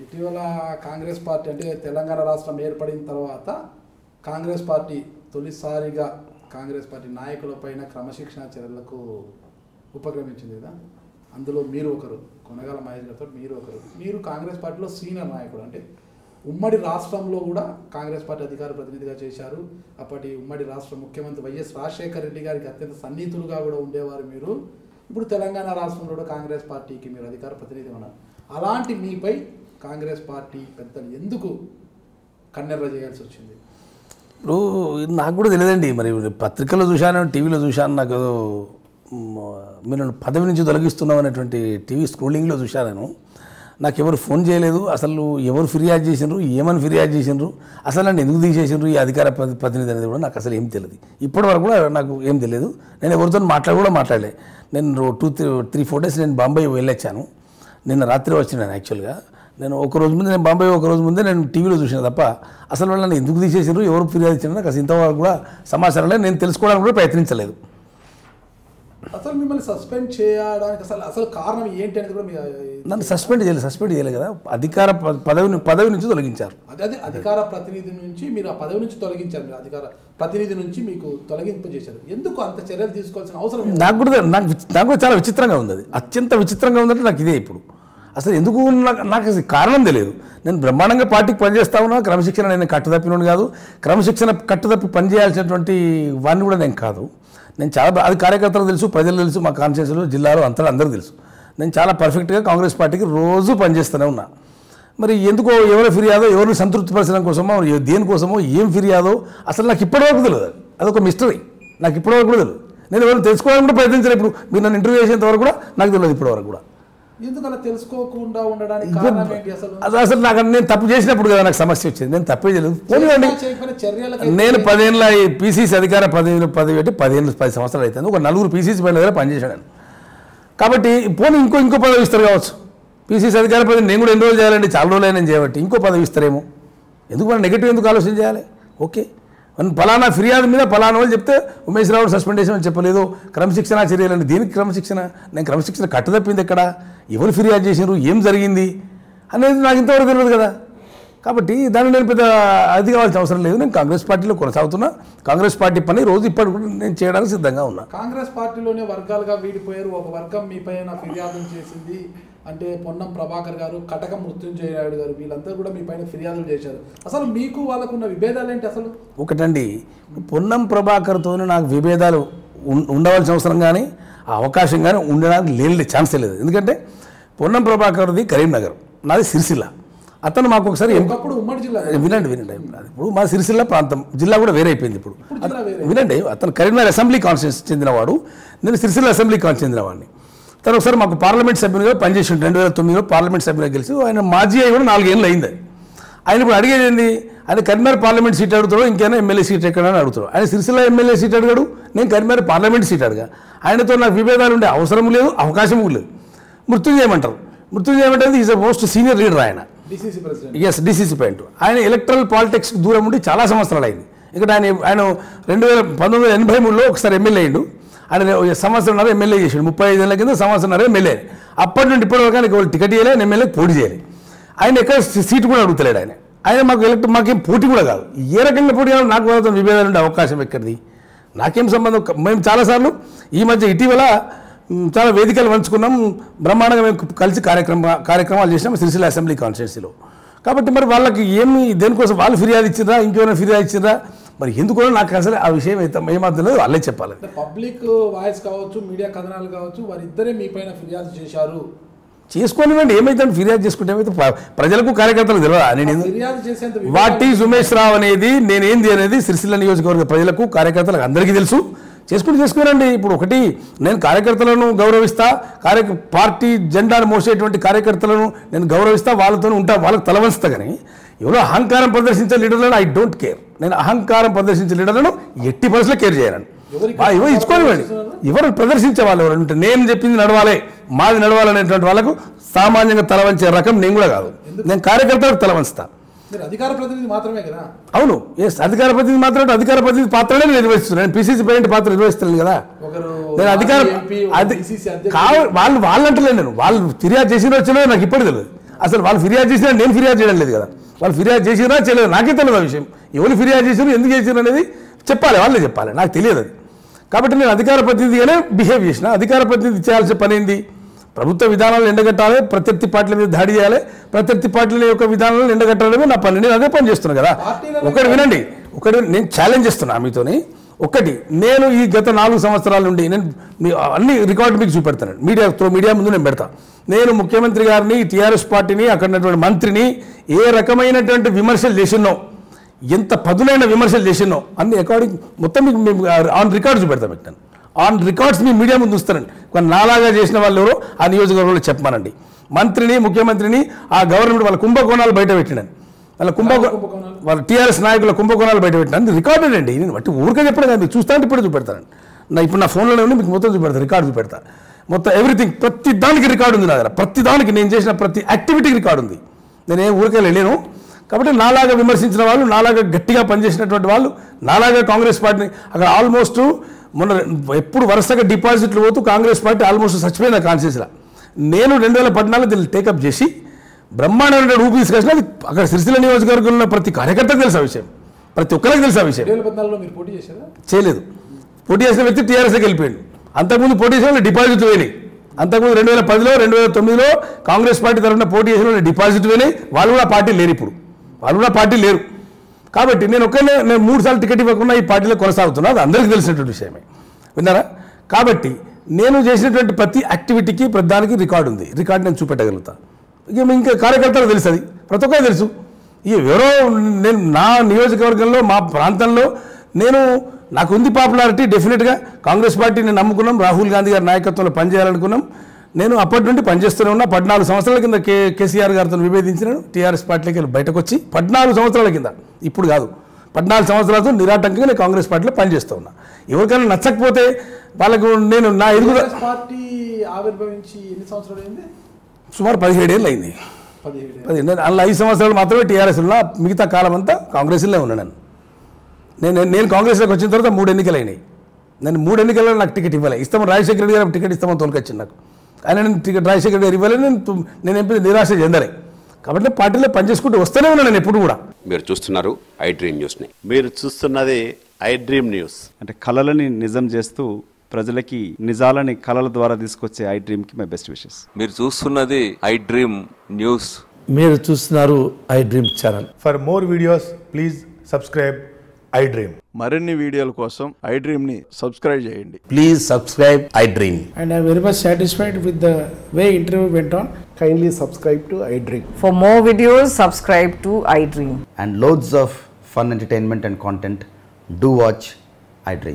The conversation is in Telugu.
ఇటీవల కాంగ్రెస్ పార్టీ అంటే తెలంగాణ రాష్ట్రం ఏర్పడిన తర్వాత కాంగ్రెస్ పార్టీ తొలిసారిగా కాంగ్రెస్ పార్టీ నాయకులపైన క్రమశిక్షణ చర్యలకు ఉపక్రమించింది కదా. అందులో మీరు ఒకరు, కొనగాల మహేష్ గారితో మీరు ఒకరు. మీరు కాంగ్రెస్ పార్టీలో సీనియర్ నాయకుడు, అంటే ఉమ్మడి రాష్ట్రంలో కూడా కాంగ్రెస్ పార్టీ అధికార ప్రతినిధిగా చేశారు. అప్పటి ఉమ్మడి రాష్ట్ర ముఖ్యమంత్రి వైఎస్ రాజశేఖర రెడ్డి గారికి అత్యంత సన్నిహితులుగా కూడా ఉండేవారు మీరు. ఇప్పుడు తెలంగాణ రాష్ట్రంలో కూడా కాంగ్రెస్ పార్టీకి మీరు అధికార ప్రతినిధి ఉన్నారు. అలాంటి మీపై కాంగ్రెస్ పార్టీ పెద్దలు ఎందుకు కన్నెర్ర చేయాల్సి వచ్చింది? ఇప్పుడు నాకు కూడా తెలియదండి, మరి పత్రికల్లో చూశాను, టీవీలో చూశాను. నాకు మీరు పదవి నుంచి తొలగిస్తున్నాం అనేటువంటి టీవీ స్క్రోలింగ్లో చూశాను. నేను నాకు ఎవరు ఫోన్ చేయలేదు, అసలు ఎవరు ఫిర్యాదు చేసినారు, ఏమని ఫిర్యాదు చేసినారు, అసలు నన్ను ఎందుకు తీసేసినారు ఈ అధికార ప్రతినిధి అనేది కూడా నాకు అసలు ఏం తెలియదు. ఇప్పటి వరకు కూడా నాకు ఏం తెలియదు. నేను ఎవరితో మాట్లాడలే. నేను 2-3-4 డేస్ నేను బాంబే వెళ్ళొచ్చాను. నిన్న రాత్రి వచ్చినాను. యాక్చువల్గా నేను ఒకరోజు ముందు నేను బాంబే ఒకరోజు ముందే నేను టీవీలో చూసిన తప్ప అసలు వాళ్ళని ఎందుకు తీసేసారు, ఎవరు ఫిర్యాదు ఇచ్చారు నాకు అసలు ఇంతవరకు కూడా సమాచారం లేదు. నేను తెలుసుకోవడానికి కూడా ప్రయత్నించలేదు. అసలు మిమ్మల్ని సస్పెండ్ చేయడానికి అసలు కారణం ఏంటి అనేది కూడా నన్ను సస్పెండ్ చేయలేదు కదా, అధికార పదవి నుంచి తొలగించారు. అదే అధికార ప్రతినిధి నుంచి మీరు ఆ పదవి నుంచి తొలగించారు. మీరు అధికార ప్రతినిధి నుంచి మీకు తొలగింపు చేశారు. ఎందుకు అంత చర్యలు తీసుకోవాల్సిన అవసరం? నాకు కూడా చాలా విచిత్రంగా ఉంది. అది అత్యంత విచిత్రంగా ఉందంటే నాకు ఇదే. ఇప్పుడు అసలు ఎందుకు నాకు కారణం తెలియదు. నేను బ్రహ్మాండంగా పార్టీకి పనిచేస్తా ఉన్నా. క్రమశిక్షణ నేను కట్టుతప్పినోడు కాదు. క్రమశిక్షణ కట్టుతప్పి పనిచేయాల్సినటువంటి వాడిని కూడా నేను కాదు. నేను చాలా అది కార్యకర్తలకు తెలుసు, ప్రజలు తెలుసు, మా కాన్స్టిట్యూన్సీలో జిల్లాలో అంతా అందరూ తెలుసు. నేను చాలా పర్ఫెక్ట్గా కాంగ్రెస్ పార్టీకి రోజు పనిచేస్తూనే ఉన్నా. మరి ఎందుకో ఎవరి ఫిర్యాదో, ఎవరిని సంతృప్తిపరచడం కోసమో, దేనికోసమో, ఏం ఫిర్యాదో అసలు నాకు ఇప్పటివరకు తెలియదు. అదొక మిస్టరీ. నాకు ఇప్పటివరకు కూడా తెలియదు. నేను ఎవరిని తెలుసుకోవడానికి కూడా ప్రయత్నించలేదు. ఇప్పుడు మీరు నన్ను ఇంటర్వ్యూ చేసేంత వరకు కూడా నాకు తెలియదు ఇప్పటివరకు కూడా. ఎందుకలా తెలుసుకోకుండా ఉండడానికి కారణం ఏంటి? అసలు నాకు నేను తప్పు చేసినప్పుడు కదా నాకు సమస్య వచ్చింది. నేను తప్పే చేయలేదు. నేను 10 ఏళ్ళ పీసీసీ అధికార పదవి పెట్టి 10 సంవత్సరాలు అవుతుంది. ఒక 4 పీసీసీ పైన దగ్గర పనిచేశాను. కాబట్టి పోనీ ఇంకో పదవి ఇస్తారు కావచ్చు. పీసీసీ అధికార పదవి నేను కూడా ఎన్ని రోజులు చేయాలండి, చాలా రోజులు నేను చేయబట్టి ఇంకో పదవి ఇస్తారేమో. ఎందుకు మనం నెగిటివ్ ఎందుకు ఆలోచన చేయాలి? ఓకే, ఫలానా ఫిర్యాదు మీద ఫలానా వాళ్ళు చెప్తే ఉమేష్ రావు సస్పెండేషన్ అని చెప్పలేదు. క్రమశిక్షణ చర్యలండి. దీనికి క్రమశిక్షణ? నేను క్రమశిక్షణ కట్టుతప్పింది ఎక్కడ, ఎవరు ఫిర్యాదు చేసినారు, ఏం జరిగింది అనేది నాకు ఇంతవరకు తెలియదు కదా. కాబట్టి దాన్ని నేను పెద్ద అది కావాల్సిన అవసరం లేదు. నేను కాంగ్రెస్ పార్టీలో కొనసాగుతున్నా. కాంగ్రెస్ పార్టీ పని రోజు ఇప్పటి కూడా నేను చేయడానికి సిద్ధంగా ఉన్నా. కాంగ్రెస్ పార్టీలోనే వర్గాలుగా వీడిపోయారు. ఒక వర్గం మీ పైన ఫిర్యాదులు చేసింది. అంటే పొన్నం ప్రభాకర్ గారు, కటకం మృత్యుంజయ నాయుడు గారు, వీళ్ళందరూ కూడా మీ పైన ఫిర్యాదులు చేశారు. అసలు మీకు వాళ్ళకున్న విభేదాలు ఏంటి? అసలు ఒకటండి, పొన్నం ప్రభాకర్తో నాకు విభేదాలు ఉండవలసిన అవసరం కానీ ఆ అవకాశం కానీ ఉండడానికి లేని ఛాన్సే లేదు. ఎందుకంటే పొన్నం ప్రభాకర్ది కరీంనగర్, నాది సిరిసిల్ల. అతను మాకు ఒకసారి ఉమ్మడి జిల్లా వినండి ఇప్పుడు మా సిరిసిల్ల ప్రాంతం జిల్లా కూడా వేరే అయిపోయింది. ఇప్పుడు వినండి, అతను కరీంనగర్ అసెంబ్లీ కాన్స్టిట్యూన్సీ చెందినవాడు, నేను సిరిసిల్ల అసెంబ్లీ కాన్స్టిట్యూన్సీ చెందినవాడిని. తను ఒకసారి మాకు పార్లమెంట్ సభ్యునిగా పనిచేసి 2009లో పార్లమెంట్ సభ్యునిగా గెలిచి ఆయన మాజీ అయి కూడా 4 ఏళ్ళు అయింది. ఆయన ఇప్పుడు అడిగేది ఏంది? ఆయన కరీంనగర్ పార్లమెంట్ సీట్ అడుగుతాడు, ఇంకైనా ఎమ్మెల్యే సీట్ ఎక్కడైనా అడుగుతాడు. ఆయన సిరిసిల్ల ఎమ్మెల్యే సీట్ అడిగాడు, నేను కరీంనగర్ పార్లమెంట్ సీట్ అడిగా. ఆయనతో నాకు విభేదాలు ఉండే అవసరం లేదు, అవకాశం లేదు. మృత్యుంజయమంటారు. మృత్యుంజయమంటే is the most senior leader. ఆయన డిసిసి పాయింట్. ఆయన ఎలక్ట్రల్ పాలిటిక్స్ దూరం ఉండి చాలా సంవత్సరాలు అయింది. ఇక్కడ ఆయన 1983లో ఒకసారి ఎమ్మెల్యే అయ్యిండు. ఆయన సంవత్సరంన్నర ఎమ్మెల్యే చేసాడు. 35 ఏళ్ళ కింద సంవత్సరంన్నర ఎమ్మెల్యే. అప్పటి నుండి ఇప్పటివరకు ఆయనకి ఎవరు టికెట్ ఇవ్వలేదు, ఎమ్మెల్యే పోటీ చేయాలి. ఆయన ఎక్కడ సీటు కూడా అడుగుతలేడు. ఆయన మాకేం పోటీ కూడా కాదు. ఏ రకంగా పోటీ కాదు? నాకు వాళ్ళతో విభేదాలు ఉండే అవకాశం ఎక్కడిది? నాకేం సంబంధం? మేము చాలాసార్లు ఈ మధ్య ఇటీవల చాలా వేదికలు పంచుకున్నాం. బ్రహ్మాండంగా మేము కలిసి కార్యక్రమాలు చేసినాం సిరిసిల్ల అసెంబ్లీ కాన్స్టిట్యూన్సీలో. కాబట్టి మరి వాళ్ళకి ఏమి దేనికోసం వాళ్ళు ఫిర్యాదు ఇచ్చిరా, ఇంకేమైనా ఫిర్యాదు ఇచ్చిరా, మరి ఎందుకో నాకు అసలు ఆ విషయం అయితే ఏమర్థం లేదు. వాళ్ళే చెప్పాలి. పబ్లిక్ వాయిస్ కావచ్చు, మీడియా కథనాలు కావచ్చు, వారిద్దరే మీ పైన ఫిర్యాదు చేశారు. చేసుకోనివ్వండి, ఏమైతే ఫిర్యాదు చేసుకుంటే ఏమైతే ప్రజలకు కార్యకర్తలకు తెలియదా? నేను వాట్ ఈజ్ ఉమేష్ రావు అనేది, నేనేంది అనేది సిరిసిల్ల నియోజకవర్గ ప్రజలకు కార్యకర్తలకు అందరికీ తెలుసు. చేసుకోనండి. ఇప్పుడు ఒకటి, నేను కార్యకర్తలను గౌరవిస్తా, పార్టీ జెండాను మోసేటువంటి కార్యకర్తలను నేను గౌరవిస్తా, వాళ్ళతో ఉంటా, వాళ్ళకి తలవంచుతా. కానీ ఎవరో అహంకారం ప్రదర్శించే లీడర్లను ఐ డోంట్ కేర్. నేను అహంకారం ప్రదర్శించే లీడర్లను ఎట్టి పరిస్థితుల్లో కేర్ చేయను. ఎవరు ఇచ్చుకోనివ్వండి. ఎవరు ప్రదర్శించే వాళ్ళు ఎవరు ఉంటే, నేను చెప్పింది నడవాలి, మాది నడవాలనేటువంటి వాళ్ళకు సామాన్యంగా తలవంచే రకం నేను కూడా కాదు. నేను కార్యకర్తలకు తలవంచుతా. అధికార ప్రతినిధి మాత్రమే కదా? అవును, ఎస్, అధికార ప్రతినిధి మాత్రమే. అధికార ప్రతినిధి పాత్రనే నేను నిర్వహిస్తున్నాను. నేను పీసీసీ ప్రెసిడెంట్ పాత్ర నిర్వహిస్తున్నాను కదా. ఒకరు నేను అధికారం అది వాళ్ళు అంటలేదు, నేను వాళ్ళు ఫిర్యాదు చేసినా వచ్చినా నాకు ఇప్పటి తెలియదు. అసలు వాళ్ళు ఫిర్యాదు చేసినా నేను ఫిర్యాదు చేయడం లేదు కదా. వాళ్ళు ఫిర్యాదు చేసినా చేయలేదు నాకే తెలియదు ఆ విషయం. ఎవరు ఫిర్యాదు చేసినా ఎందుకు చేసినా అనేది చెప్పాలి, వాళ్ళే చెప్పాలి, నాకు తెలియదు అది. కాబట్టి నేను అధికార ప్రతినిధిగానే బిహేవ్ చేసిన. అధికార ప్రతినిధి చేయాల్సిన పని ఏంది? ప్రభుత్వ విధానాలను ఎండగట్టాలి, ప్రత్యర్థి పార్టీల మీద దాడి చేయాలి, ప్రత్యర్థి పార్టీల యొక్క విధానాలను ఎండగట్టడమే నా పని. నేను అదే పని చేస్తున్నాను కదా. ఒకటి వినండి, నేను ఛాలెంజ్ చేస్తున్నా మీతోని. ఒకటి, నేను ఈ గత 4 సంవత్సరాల నుండి నేను అన్ని రికార్డు మీకు చూపెడతాను, మీడియా ముందు నేను పెడతా. నేను ముఖ్యమంత్రి గారిని, టీఆర్ఎస్ పార్టీని, అక్కడ ఉన్నటువంటి మంత్రిని ఏ రకమైనటువంటి విమర్శలు చేసినో, ఎంత పదునైన విమర్శలు చేసినో అన్ని అకార్డింగ్ మొత్తం మీకు ఆన్ రికార్డ్స్ చూపెడతా. పెట్టాను ఆన్ రికార్డ్స్ మీ మీడియా ముందు చూస్తానండి. కొన్ని నాలాగా చేసిన వాళ్ళు ఎవరో ఆ నియోజకవర్గంలో చెప్పమానండి. మంత్రిని, ముఖ్యమంత్రిని, ఆ గవర్నమెంట్ వాళ్ళ కుంభకోణాలు బయట పెట్టినాను. వాళ్ళ టీఆర్ఎస్ నాయకుల కుంభకోణాలు బయట పెట్టినాను. రికార్డెడ్ అండి. నేను బట్టి ఊరికే చెప్పడం కాదు, మీకు చూస్తానంటే ఇప్పుడే చూపెడతానండి. ఇప్పుడు నా ఫోన్లోనే ఉంది, మీకు మొత్తం చూపెడతాను, రికార్డు చూపెడతా. మొత్తం ఎవ్రీథింగ్, ప్రతి దానికి రికార్డు ఉంది నా దగ్గర. ప్రతి దానికి నేను చేసిన ప్రతి యాక్టివిటీకి రికార్డు ఉంది. నేనే ఊరికే లేను. కాబట్టి నాలాగా విమర్శించిన వాళ్ళు, నాలాగా గట్టిగా పనిచేసినటువంటి వాళ్ళు, నాలాగా కాంగ్రెస్ పార్టీని అక్కడ ఆల్మోస్ట్ మొన్న ఎప్పుడు వరుసగా డిపాజిట్లు పోతూ కాంగ్రెస్ పార్టీ ఆల్మోస్ట్ చచ్చిపోయిన కాన్షియస్లా. నేను 2014 దీన్ని టేకప్ చేసి బ్రహ్మాండమైన ఊపి తీసుకొచ్చిన. అక్కడ సిరిసిల్ల నియోజకవర్గంలో ప్రతి కార్యకర్తకు తెలుసు ఆ విషయం, ప్రతి ఒక్కరికి తెలుసు ఆ విషయం. 2014లో మీరు పోటీ చేశారా? చేయలేదు. పోటీ చేసిన వ్యక్తి టీఆర్ఎస్కి వెళ్ళిపోయాడు. అంతకుముందు పోటీ చేసిన వాళ్ళు డిపాజిట్లు పోయినాయి. అంతకుముందు 2010లో 2009లో కాంగ్రెస్ పార్టీ తరఫున పోటీ చేసిన వాళ్ళు డిపాజిట్ పోయినాయి. వాళ్ళు కూడా పార్టీ లేరు, ఇప్పుడు వాళ్ళు కూడా పార్టీ లేరు. కాబట్టి నేను 3 సార్లు టికెట్ ఇవ్వకుండా ఈ పార్టీలో కొనసాగుతున్నా, అది అందరికీ తెలిసినటువంటి విషయమే, విన్నారా? కాబట్టి నేను చేసినటువంటి ప్రతి యాక్టివిటీకి ప్రతిదానికి రికార్డు ఉంది. రికార్డు నేను చూపెట్టగలుగుతా. ఇంకా కార్యకర్తలకు తెలుసు, అది ప్రతి ఒక్కరికి తెలుసు. ఎవరో నేను నా నియోజకవర్గంలో, మా ప్రాంతంలో నాకు ఉంది పాపులారిటీ. డెఫినెట్గా కాంగ్రెస్ పార్టీని నమ్ముకున్నాం, రాహుల్ గాంధీ గారి నాయకత్వంలో పనిచేయాలనుకున్నాం. నేను అప్పటి నుండి పనిచేస్తూనే ఉన్నా. 14 సంవత్సరాల కింద కేసీఆర్ గారితో విభేదించినాను. టీఆర్ఎస్ పార్టీకి వెళ్ళి బయటకు వచ్చి 14 సంవత్సరాల కింద, ఇప్పుడు కాదు, 14 సంవత్సరాలతో నిరాటంకంగా నేను కాంగ్రెస్ పార్టీలో పనిచేస్తూ ఉన్నా. ఎవరికైనా నచ్చకపోతే వాళ్ళకు నేను నా ఎదుగుదల. పార్టీ ఆవిర్భవించి ఎన్ని సంవత్సరాలు అయింది? సుమారు 17 ఏళ్ళు అయింది. 17 అందులో 5 సంవత్సరాలు మాత్రమే టీఆర్ఎస్ ఉన్నా, మిగతా కాలం అంతా కాంగ్రెస్లోనే ఉన్నాను. నేను కాంగ్రెస్లోకి వచ్చిన తర్వాత 3 ఎన్నికలు అయినాయి. నేను 3 ఎన్నికల్లో నాకు టికెట్ ఇవ్వాలి. ఇస్తామని రాజశేఖర రెడ్డి గారు టికెట్ ఇస్తామని తోలుకొచ్చింది నాకు. ఆయన నేను టికెట్ రాజశేఖర రెడ్డి గారు ఇవ్వలేదు. నేను ఎంపీ నిరాశ చెందలే. కాబట్టి పార్టీలో పనిచేసుకుంటూ వస్తూనే ఉన్నాను నేను ఎప్పుడు కూడా. మీరు చూస్తున్నారు ఐ డ్రీమ్ న్యూస్ని. మీరు చూస్తున్నది ఐ డ్రీమ్ న్యూస్. అంటే కళలని నిజం చేస్తూ ప్రజలకి నిజాలని కళల ద్వారా తీసుకొచ్చే ఐ డ్రీమ్కి మై బెస్ట్ విషెస్. మీరు చూస్తున్నది ఐ డ్రీమ్ న్యూస్. మీరు చూస్తున్నారు I dream channel. For more videos please subscribe I dream. మరిన్ని వీడియోల కోసం ఐ డ్రీమ్ని సబ్స్క్రైబ్ చేయండి. Please subscribe I dream. And I am very much satisfied with the way interview went on. Kindly subscribe to I Dream. For more videos, subscribe to I Dream. And loads of fun entertainment and content. Do watch I Dream.